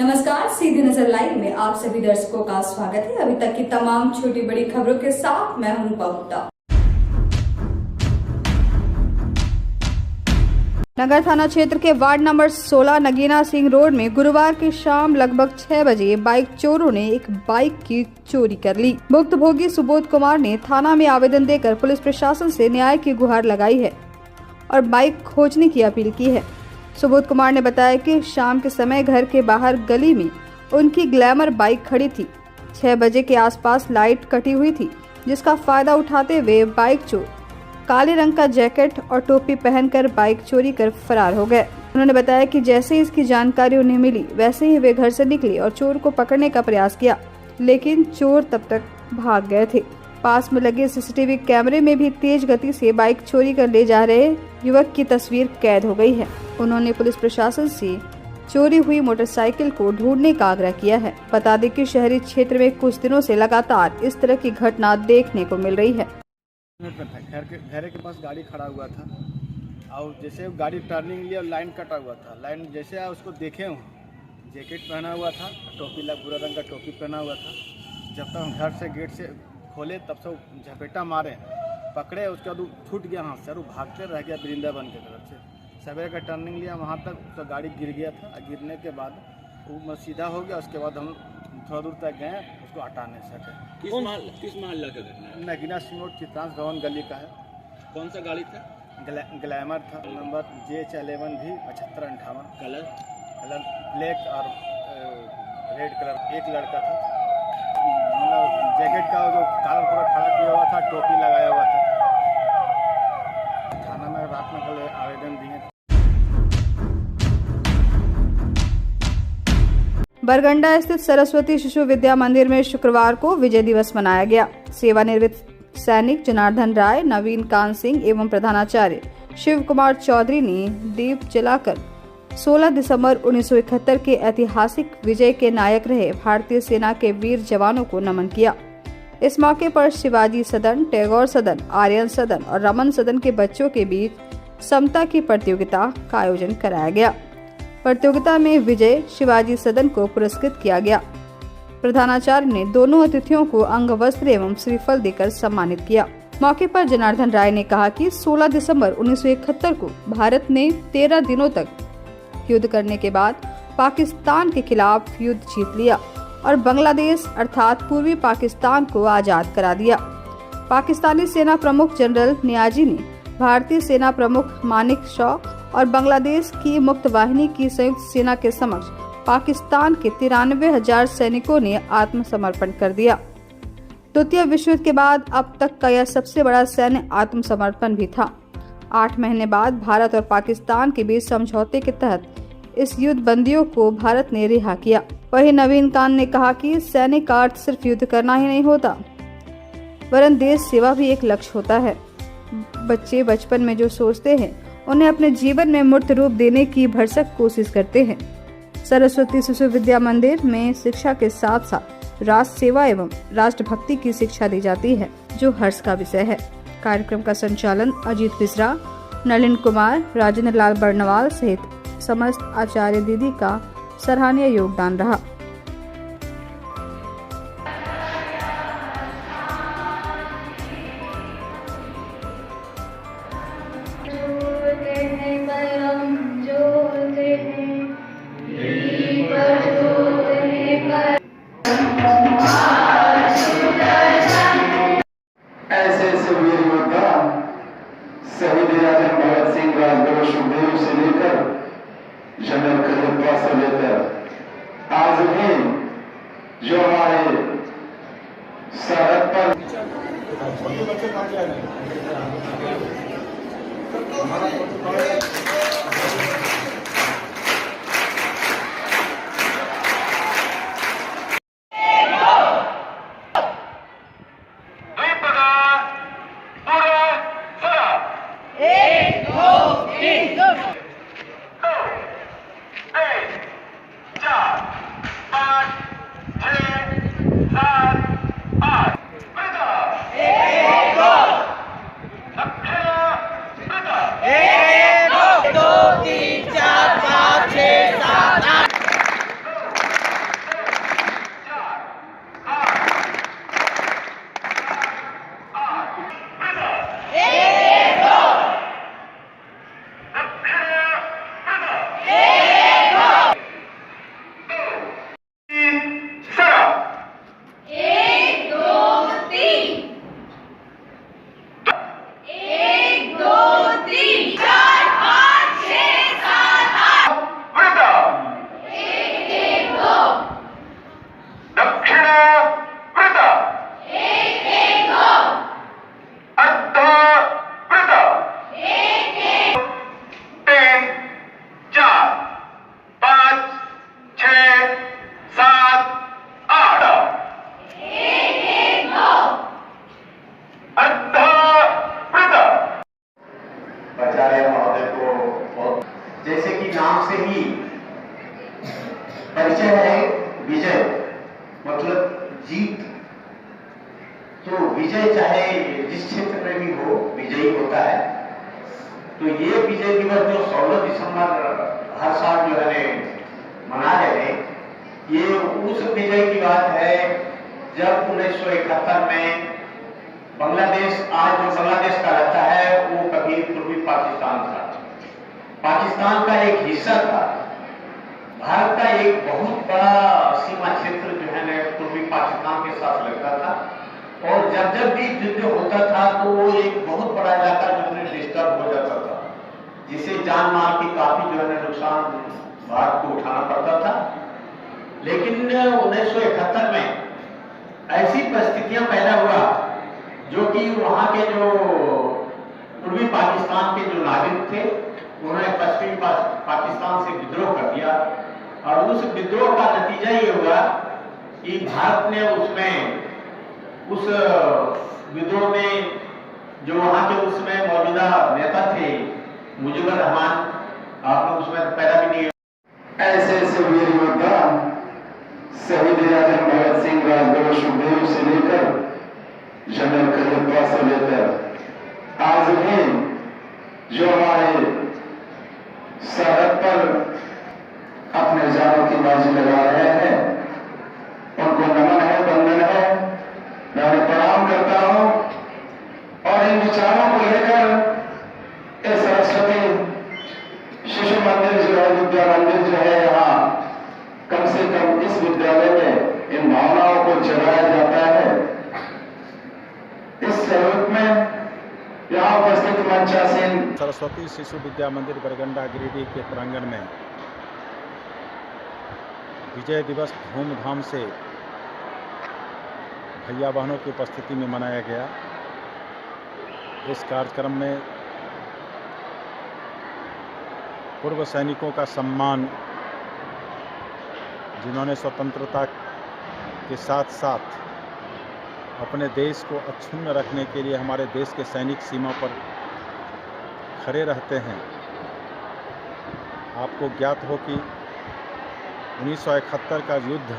नमस्कार, सीधी नजर लाइव में आप सभी दर्शकों का स्वागत है। अभी तक की तमाम छोटी बड़ी खबरों के साथ मैं हूं रूपा गुप्ता। नगर थाना क्षेत्र के ward number 16 Nagina Singh road में गुरुवार की शाम लगभग 6 बजे बाइक चोरों ने एक बाइक की चोरी कर ली। भुक्तभोगी सुबोध कुमार ने थाना में आवेदन देकर पुलिस प्रशासन से न्याय की गुहार लगाई है और बाइक खोजने की अपील की है। सुबोध कुमार ने बताया कि शाम के समय घर के बाहर गली में उनकी ग्लैमर बाइक खड़ी थी। 6 बजे के आसपास लाइट कटी हुई थी, जिसका फायदा उठाते हुए बाइक चोर काले रंग का जैकेट और टोपी पहनकर बाइक चोरी कर फरार हो गए। उन्होंने बताया कि जैसे ही इसकी जानकारी उन्हें मिली, वैसे ही वे घर से निकले और चोर को पकड़ने का प्रयास किया, लेकिन चोर तब तक भाग गए थे। पास में लगे सीसीटीवी कैमरे में भी तेज गति से बाइक चोरी कर ले जा रहे युवक की तस्वीर कैद हो गई है। उन्होंने पुलिस प्रशासन से चोरी हुई मोटरसाइकिल को ढूंढने का आग्रह किया है। बता दें कि शहरी क्षेत्र में कुछ दिनों से लगातार इस तरह की घटना देखने को मिल रही है। घर के पास गाड़ी खड़ा हुआ था और जैसे गाड़ी टर्निंग लिया, लाइन कटा हुआ था। लाइन जैसे आया उसको देखे हूँ, जैकेट पहना हुआ था, टोपी भूरा रंग का टोपी पहना हुआ था। जब तक हम घर से गेट से खोले तब से झपेटा मारे, पकड़े, उसके बाद छूट गया हाथ से और भागते रह गया वृंदावन के तरफ से। सवेरे का टर्निंग लिया, वहाँ तक तो गाड़ी गिर गया था। गिरने के बाद वो सीधा हो गया। उसके बाद हम थोड़ा दूर तक गए, उसको हटा नहीं सके। किस मोहल्ला का घटना है? नगीना सिंह रोड चित्रांश भवन गली का है। कौन सा गाड़ी था? ग्लैमर था, नंबर JH11 भी 7558। कलर ब्लैक और रेड कलर। एक लड़का था, मतलब जैकेट का जो कलर पूरा खड़ा किया हुआ था, टोपी लगाया हुआ था। थाना में रात में कल आवेदन दिए। बरगंडा स्थित सरस्वती शिशु विद्या मंदिर में शुक्रवार को विजय दिवस मनाया गया। सेवानिवृत्त सैनिक जनार्दन राय, नवीन कांत सिंह एवं प्रधानाचार्य शिव कुमार चौधरी ने दीप जलाकर 16 दिसंबर 1971 के ऐतिहासिक विजय के नायक रहे भारतीय सेना के वीर जवानों को नमन किया। इस मौके पर शिवाजी सदन, टैगोर सदन, आर्यन सदन और रमन सदन के बच्चों के बीच समता की प्रतियोगिता का आयोजन कराया गया। प्रतियोगिता में विजय शिवाजी सदन को पुरस्कृत किया गया। प्रधानाचार्य ने दोनों अतिथियों को अंग वस्त्र एवं श्रीफल देकर सम्मानित किया। मौके पर जनार्दन राय ने कहा कि 16 दिसंबर 1971 को भारत ने 13 दिनों तक युद्ध करने के बाद पाकिस्तान के खिलाफ युद्ध जीत लिया और बांग्लादेश अर्थात पूर्वी पाकिस्तान को आजाद करा दिया। पाकिस्तानी सेना प्रमुख जनरल नियाजी ने भारतीय सेना प्रमुख मानिक शॉ और बांग्लादेश की मुक्त वाहिनी की संयुक्त सेना के समक्ष पाकिस्तान के 93,000 सैनिकों ने आत्मसमर्पण कर दिया। द्वितीय विश्व युद्ध के बाद अब तक का यह सबसे बड़ा सैन्य आत्मसमर्पण भी था। 8 महीने बाद भारत और पाकिस्तान के बीच समझौते के तहत इस युद्ध बंदियों को भारत ने रिहा किया। वहीं नवीन कांत ने कहा कि सैनिक का अर्थ सिर्फ युद्ध करना ही नहीं होता, वरन देश सेवा भी एक लक्ष्य होता है। बच्चे बचपन में जो सोचते हैं, उन्हें अपने जीवन में मूर्त रूप देने की भरसक कोशिश करते हैं। सरस्वती शिशु विद्या मंदिर में शिक्षा के साथ साथ राष्ट्र सेवा एवं राष्ट्रभक्ति की शिक्षा दी जाती है, जो हर्ष का विषय है। कार्यक्रम का संचालन अजीत मिश्रा, नलिन कुमार, राजेंद्र लाल बर्नवाल सहित समस्त आचार्य दीदी का सराहनीय योगदान रहा। ऐसे वीर योद्धा शहीद राजन भगत सिंह, राजगुरु सुखदेव से लेकर जनरल करियप्पा से लेकर आज भी जो हमारे सरहद पर एक, दो, तीन। तो विजय चाहे जिस क्षेत्र में भी हो, विजयी होता है। तो ये विजय दिवस जो 16 दिसंबर हर साल जो है मना रहे हैं, ये उस विजय की बात है जब 1971 में बांग्लादेश, आज जो बांग्लादेश का रहता है, वो कभी पूर्वी पाकिस्तान था, पाकिस्तान का एक हिस्सा था। भारत का एक बहुत बड़ा सीमा क्षेत्र जो है पूर्वी पाकिस्तान के साथ लगता था, और जब जब भी युद्ध होता था तो वो एक बहुत बड़ा इलाका जो है डिस्टर्ब हो जाता था, जिससे जान माल की काफी जो है नुकसान भारत को उठाना पड़ता था। लेकिन 1971 में ऐसी परिस्थितियां पैदा हुआ जो कि वहां के जो पूर्वी पाकिस्तान के जो नागरिक थे, उन्होंने पश्चिमी पाकिस्तान से विद्रोह कर दिया, और उस विद्रोह का नतीजा ये हुआ कि भारत ने उस विद्रोह में जो वहां के उसमें मौजूदा नेता थे मुजीबुर रहमान, आप लोग उसमें पैदा भी नहीं। ऐसे ऐसे वीर योद्धा शहीद आजम भगत सिंह, राजगुरु सुखदेव से लेकर जनरल कजरप्पा से लेकर आज भी जो हमारे सरहद पर अपने जानों की बाजी लगा रहे हैं, उनको नमन है, वंदन है, मैं उन्हें प्रणाम करता हूं। और इन विचारों को लेकर इस सरस्वती शिशु मंदिर जो है, विद्या मंदिर जो है, यहाँ कम से कम इस विद्यालय में इन भावनाओं को जगाया जाता है। इस स्वरूप में यहाँ उपस्थित मंचासीन सरस्वती शिशु विद्या मंदिर बरगंडा गिरिडीह के प्रांगण में विजय दिवस धूमधाम से भैया बहनों की उपस्थिति में मनाया गया। इस कार्यक्रम में पूर्व सैनिकों का सम्मान, जिन्होंने स्वतंत्रता के साथ साथ अपने देश को अक्षुण्ण रखने के लिए हमारे देश के सैनिक सीमा पर खड़े रहते हैं। आपको ज्ञात हो कि 1971 का युद्ध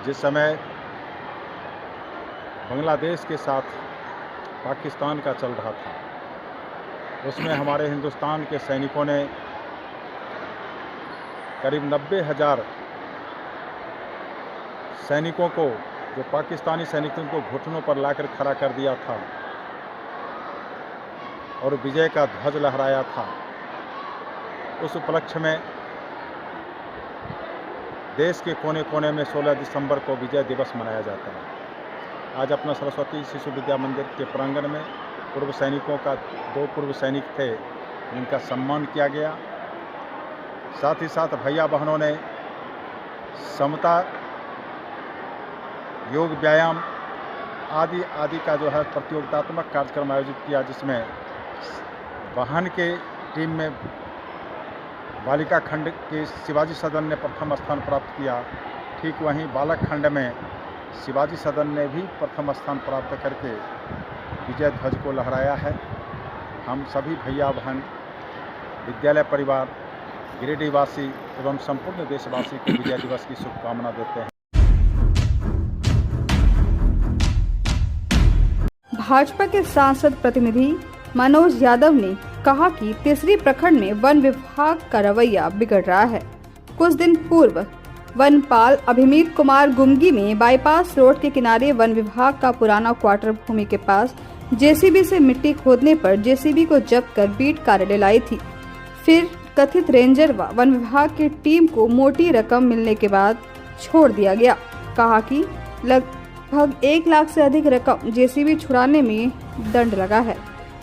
जिस समय बांग्लादेश के साथ पाकिस्तान का चल रहा था, उसमें हमारे हिंदुस्तान के सैनिकों ने करीब 90,000 सैनिकों को, जो पाकिस्तानी सैनिकों को घुटनों पर लाकर खड़ा कर दिया था और विजय का ध्वज लहराया था। उस उपलक्ष्य में देश के कोने कोने में 16 दिसंबर को विजय दिवस मनाया जाता है। आज अपना सरस्वती शिशु विद्या मंदिर के प्रांगण में पूर्व सैनिकों का, 2 पूर्व सैनिक थे, जिनका सम्मान किया गया। साथ ही साथ भैया बहनों ने समता, योग, व्यायाम आदि का जो है प्रतियोगितात्मक कार्यक्रम आयोजित किया, जिसमें बहन के टीम में बालिका खंड के शिवाजी सदन ने प्रथम स्थान प्राप्त किया। ठीक वहीं बालक खंड में शिवाजी सदन ने भी प्रथम स्थान प्राप्त करके विजय ध्वज को लहराया है। हम सभी भैया बहन, विद्यालय परिवार, गिरिडीहवासी एवं संपूर्ण देशवासी को विजय दिवस की शुभकामना देते हैं। भाजपा के सांसद प्रतिनिधि मनोज यादव ने कहा कि तीसरी प्रखंड में वन विभाग का रवैया बिगड़ रहा है। कुछ दिन पूर्व वनपाल अभिमीत कुमार गुमगी में बाईपास रोड के किनारे वन विभाग का पुराना क्वार्टर भूमि के पास जेसीबी से मिट्टी खोदने पर जेसीबी को जब्त कर बीट कार्यालय लाई थी। फिर कथित रेंजर व वन विभाग की टीम को मोटी रकम मिलने के बाद छोड़ दिया गया। कहा कि लगभग 1 लाख से अधिक रकम जेसीबी छुड़ाने में दंड लगा है।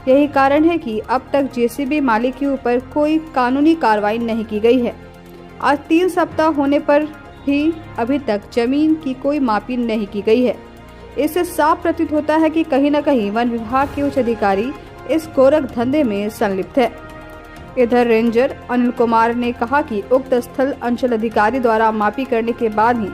यही कारण है कि अब तक जेसीबी मालिक के ऊपर कोई कानूनी कार्रवाई नहीं की गई है। आज 3 सप्ताह होने पर भी अभी तक जमीन की कोई मापी नहीं की गई है। इससे साफ प्रतीत होता है कि कहीं न कहीं वन विभाग के उच्च अधिकारी इस गोरख धंधे में संलिप्त है। इधर रेंजर अनिल कुमार ने कहा कि उक्त स्थल अंचल अधिकारी द्वारा मापी करने के बाद ही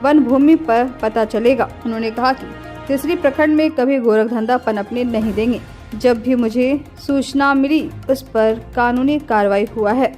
वन भूमि पर पता चलेगा। उन्होंने कहा कि तीसरी प्रखंड में कभी गोरख धंधा पनपने नहीं देंगे। जब भी मुझे सूचना मिली उस पर कानूनी कार्रवाई हुआ है।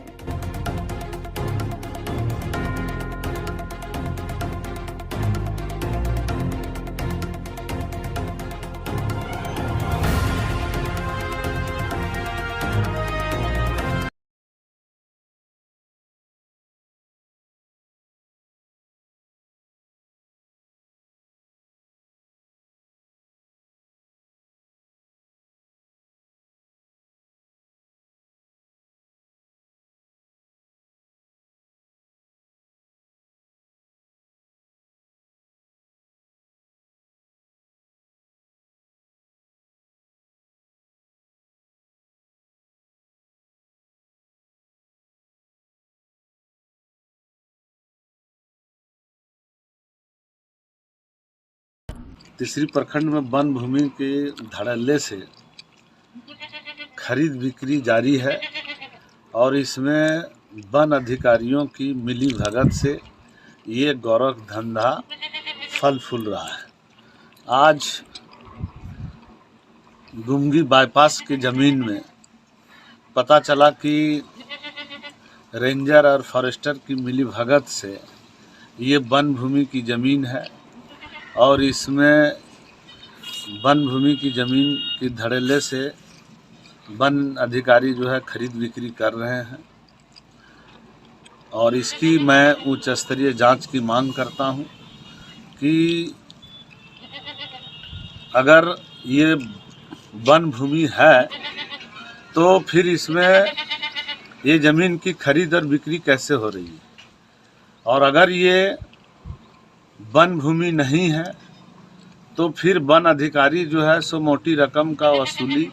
तीसरी प्रखंड में वन भूमि के धड़ल्ले से खरीद बिक्री जारी है और इसमें वन अधिकारियों की मिली भगत से ये गौरव धंधा फल फूल रहा है। आज गुमगी बाईपास की ज़मीन में पता चला कि रेंजर और फॉरेस्टर की मिली भगत से ये वन भूमि की ज़मीन है और इसमें वन भूमि की ज़मीन की धड़ल्ले से वन अधिकारी जो है खरीद बिक्री कर रहे हैं और इसकी मैं उच्च स्तरीय जांच की मांग करता हूं कि अगर ये वन भूमि है तो फिर इसमें ये ज़मीन की खरीद और बिक्री कैसे हो रही है, और अगर ये वन भूमि नहीं है तो फिर वन अधिकारी जो है सो मोटी रकम का वसूली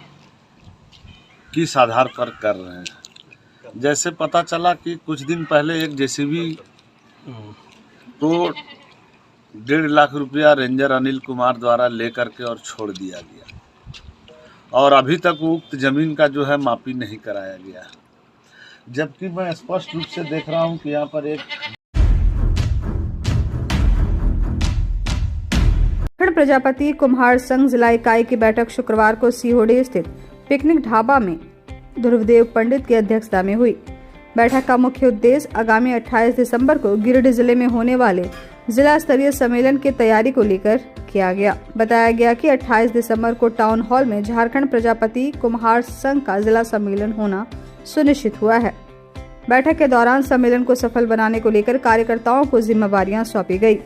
किस आधार पर कर रहे हैं। जैसे पता चला कि कुछ दिन पहले एक जेसीबी को 1.5 लाख रुपया रेंजर अनिल कुमार द्वारा लेकर के और छोड़ दिया गया और अभी तक उक्त ज़मीन का जो है मापी नहीं कराया गया, जबकि मैं स्पष्ट रूप से देख रहा हूं कि यहाँ पर एक झारखंड प्रजापति कुम्हार संघ जिला इकाई की बैठक शुक्रवार को सीहोड़ी स्थित पिकनिक ढाबा में ध्रुवदेव पंडित की अध्यक्षता में हुई। बैठक का मुख्य उद्देश्य आगामी 28 दिसंबर को गिरिडीह जिले में होने वाले जिला स्तरीय सम्मेलन की तैयारी को लेकर किया गया। बताया गया कि 28 दिसंबर को टाउन हॉल में झारखंड प्रजापति कुम्हार संघ का जिला सम्मेलन होना सुनिश्चित हुआ है। बैठक के दौरान सम्मेलन को सफल बनाने को लेकर कार्यकर्ताओं को जिम्मेवारियां सौंपी गई।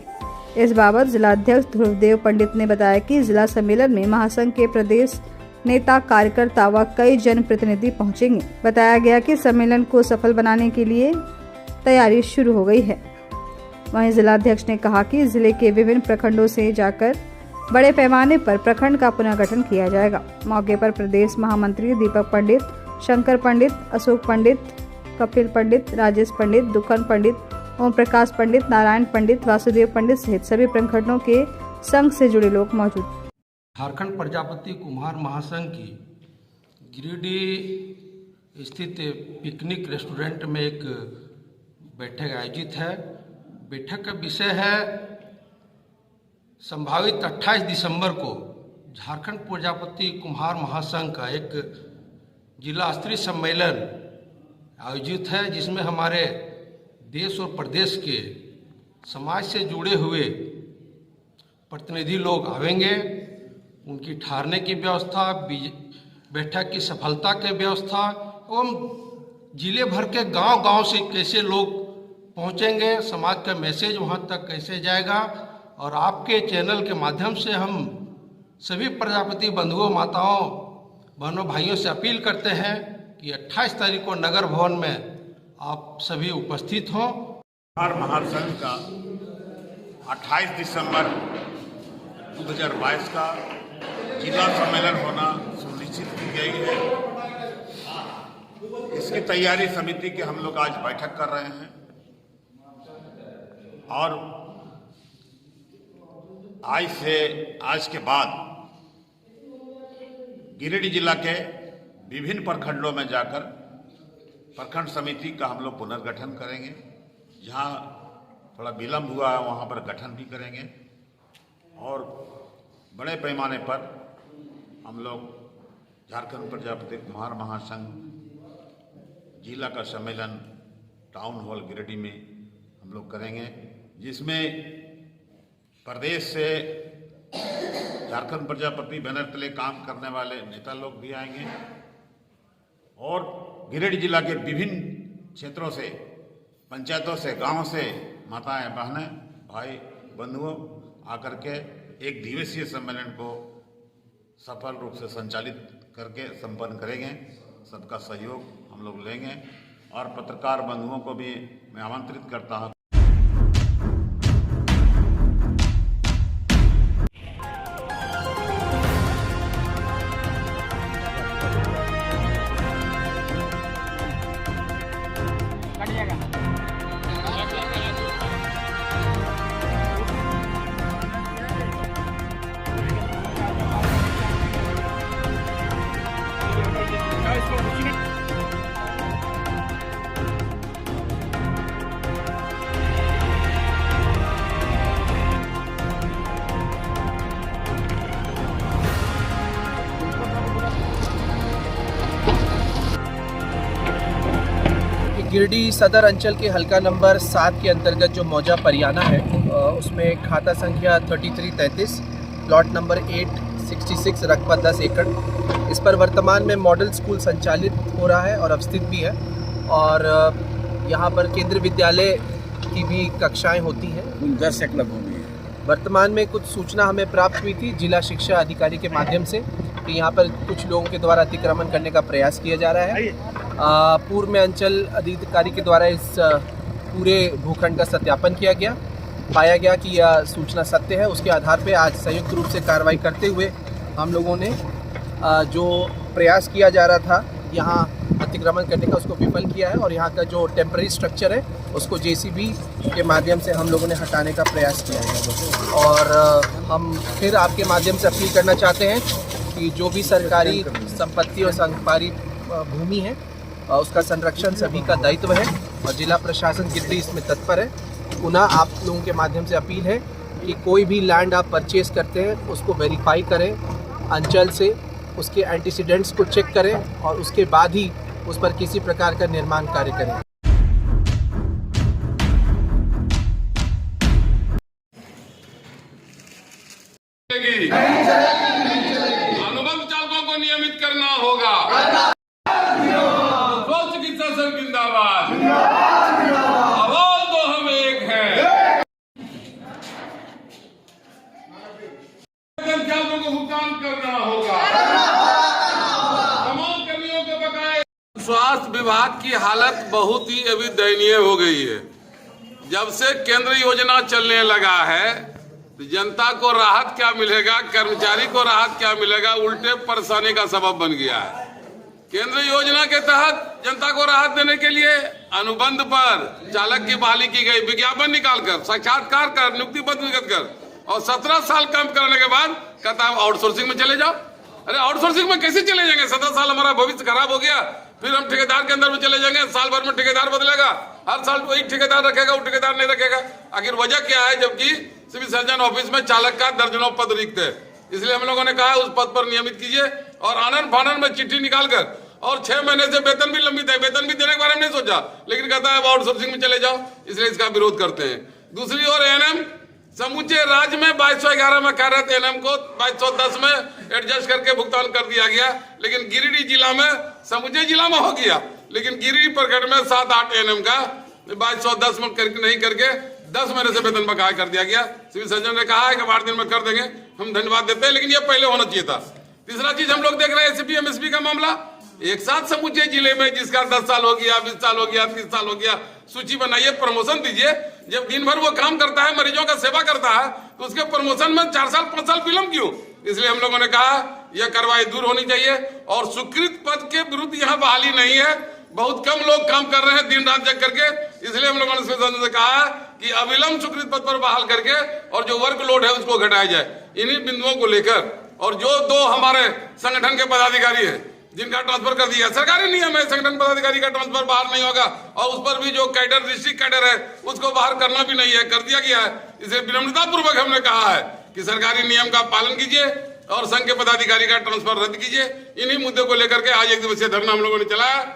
इस बाबत जिला अध्यक्ष ध्रुवदेव पंडित ने बताया कि जिला सम्मेलन में महासंघ के प्रदेश नेता, कार्यकर्ता व कई जनप्रतिनिधि पहुंचेंगे। बताया गया कि सम्मेलन को सफल बनाने के लिए तैयारी शुरू हो गई है। वहीं जिलाध्यक्ष ने कहा कि जिले के विभिन्न प्रखंडों से जाकर बड़े पैमाने पर प्रखंड का पुनर्गठन किया जाएगा। मौके पर प्रदेश महामंत्री दीपक पंडित, शंकर पंडित, अशोक पंडित, कपिल पंडित, राजेश पंडित, दुखन पंडित, ओम प्रकाश पंडित, नारायण पंडित, वासुदेव पंडित सहित सभी प्रखंडों के संघ से जुड़े लोग मौजूद। झारखंड प्रजापति कुम्हार महासंघ की गिरिडीह स्थित पिकनिक रेस्टोरेंट में एक बैठक आयोजित है। बैठक का विषय है संभावित 28 दिसंबर को झारखंड प्रजापति कुम्हार महासंघ का एक जिला स्तरीय सम्मेलन आयोजित है, जिसमें हमारे देश और प्रदेश के समाज से जुड़े हुए प्रतिनिधि लोग आवेंगे। उनकी ठहरने की व्यवस्था, बैठक की सफलता की व्यवस्था एवं जिले भर के गांव-गांव से कैसे लोग पहुंचेंगे, समाज का मैसेज वहां तक कैसे जाएगा। और आपके चैनल के माध्यम से हम सभी प्रजापति बंधुओं, माताओं, बहनों, भाइयों से अपील करते हैं कि 28 तारीख को नगर भवन में आप सभी उपस्थित हों। कुम्हार महासंघ का 28 दिसंबर 2022 का जिला सम्मेलन होना सुनिश्चित की गई है। इसकी तैयारी समिति की हम लोग आज बैठक कर रहे हैं और आज के बाद गिरिडीह जिला के विभिन्न प्रखंडों में जाकर प्रखंड समिति का हम लोग पुनर्गठन करेंगे। जहां थोड़ा विलम्ब हुआ है वहां पर गठन भी करेंगे और बड़े पैमाने पर हम लोग झारखंड प्रजापति कुम्हार महासंघ जिला का सम्मेलन टाउन हॉल गिरिडीह में हम लोग करेंगे, जिसमें प्रदेश से झारखंड प्रजापति बैनर तले काम करने वाले नेता लोग भी आएंगे और गिरिडीह जिला के विभिन्न क्षेत्रों से, पंचायतों से, गांवों से माताएं, बहनें, भाई, बंधुओं आकर के एक दिवसीय सम्मेलन को सफल रूप से संचालित करके संपन्न करेंगे। सबका सहयोग हम लोग लेंगे और पत्रकार बंधुओं को भी मैं आमंत्रित करता हूं। गिरडी सदर अंचल के हलका नंबर 7 के अंतर्गत जो मौजा परियाना है उसमें खाता संख्या 3333 प्लॉट नंबर 866 रकबा 10 एकड़। इस पर वर्तमान में मॉडल स्कूल संचालित हो रहा है और अवस्थित भी है और यहाँ पर केंद्रीय विद्यालय की भी कक्षाएं होती हैं। 10 एकड़ भूमि है। वर्तमान में कुछ सूचना हमें प्राप्त हुई थी जिला शिक्षा अधिकारी के माध्यम से कि यहाँ पर कुछ लोगों के द्वारा अतिक्रमण करने का प्रयास किया जा रहा है। पूर्व में अंचल अधिकारी के द्वारा इस पूरे भूखंड का सत्यापन किया गया, पाया गया कि यह सूचना सत्य है। उसके आधार पर आज संयुक्त रूप से कार्रवाई करते हुए हम लोगों ने जो प्रयास किया जा रहा था यहाँ अतिक्रमण करने का उसको विफल किया है और यहाँ का जो टेम्पररी स्ट्रक्चर है उसको जेसीबी के माध्यम से हम लोगों ने हटाने का प्रयास किया है। और हम फिर आपके माध्यम से अपील करना चाहते हैं कि जो भी सरकारी संपत्ति और सरकारी भूमि है उसका संरक्षण सभी का दायित्व है और जिला प्रशासन गिरडी इसमें तत्पर है। पुनः आप लोगों के माध्यम से अपील है कि कोई भी लैंड आप परचेज करते हैं उसको वेरीफाई करें अंचल से, उसके एंटीसीडेंट्स को चेक करें और उसके बाद ही उस पर किसी प्रकार का निर्माण कार्य करें। अनुबंध चालकों को नियमित करना होगा। स्वस्थ चिकित्सा संघ जिंदाबाद। आवाज दो हम एक हैं। चालकों को भुगतान करना होगा। तमाम कर्मियों के बकाये। स्वास्थ्य विभाग की हालत बहुत ही अभी दयनीय हो गई है। जब से केंद्र योजना चलने लगा है तो जनता को राहत क्या मिलेगा, कर्मचारी को राहत क्या मिलेगा, उल्टे परेशानी का सबब बन गया है। केंद्र योजना के तहत जनता को राहत देने के लिए अनुबंध पर चालक की बहाली की गई, विज्ञापन निकालकर, साक्षात्कार कर, नियुक्ति पत्र निर्गत कर और 17 साल काम करने के बाद कहता है आउटसोर्सिंग में चले जाओ। अरे आउटसोर्सिंग में कैसे चले जाएंगे? 17 साल हमारा भविष्य खराब हो गया, फिर हम ठेकेदार के अंदर में चले जाएंगे। साल भर में ठेकेदार बदलेगा, हर साल वही ठेकेदार रखेगा, वो ठेकेदार नहीं रखेगा। आखिर वजह क्या है जबकि सिविल सर्जन ऑफिस में चालक का दर्जनों पद रिक्त है? इसलिए हम लोगों ने कहा उस पद पर नियमित कीजिए और आनन फानन में चिट्ठी निकालकर और 6 महीने से वेतन भी लंबित है, वेतन भी देने के बारे में नहीं सोचा, लेकिन कहता है आउटसोर्सिंग में चले जाओ, इसलिए इसका विरोध करते हैं। दूसरी ओर एएनएम समूचे राज्य में 2211 में कार्यरत एएनएम को 2210 में एडजस्ट करके भुगतान कर दिया गया, लेकिन गिरिडीह जिला में समूचे जिला में हो गया, लेकिन गिरिडीह प्रखंड में 7-8 एएनएम का 2210 में नहीं करके 10 महीने से वेतन बकाया कर दिया गया। सिविल सर्जन ने कहा है कि 8 दिन में कर देंगे, हम धन्यवाद देते हैं, लेकिन ये पहले होना चाहिए था। तीसरा चीज हम लोग देख रहे हैं एसपी एमएसपी का मामला, एक साथ समूचे जिले में जिसका 10 साल हो गया, 20 साल हो गया, 30 साल हो गया, सूची बनाइए, प्रमोशन दीजिए। जब दिन भर वो काम करता है, मरीजों का सेवा करता है, तो उसके प्रमोशन में 4 साल 5 साल विलंब क्यों? इसलिए हम लोगों ने कहा यह कार्रवाई दूर होनी चाहिए और स्वीकृत पद के विरुद्ध यहाँ बहाली नहीं है। बहुत कम लोग काम कर रहे हैं दिन रात जग करके, इसलिए हम लोगों ने कहा कि अविलंब स्वीकृत पद पर बहाल करके और जो वर्कलोड है उसको घटाया जाए। इन्हीं बिंदुओं को लेकर और जो 2 हमारे संगठन के पदाधिकारी हैं जिनका ट्रांसफर कर दिया, सरकारी नियम है संगठन पदाधिकारी का ट्रांसफर बाहर नहीं होगा और उस पर भी जो कैडर डिस्ट्रिक्ट कैडर है उसको बाहर करना भी नहीं है, कर दिया गया है। इसे विनम्रता पूर्वक हमने कहा है कि सरकारी नियम का पालन कीजिए और संघ के पदाधिकारी का ट्रांसफर रद्द कीजिए। इन्हीं मुद्दे को लेकर के आज 1 दिवसीय धरना हम लोगों ने चलाया।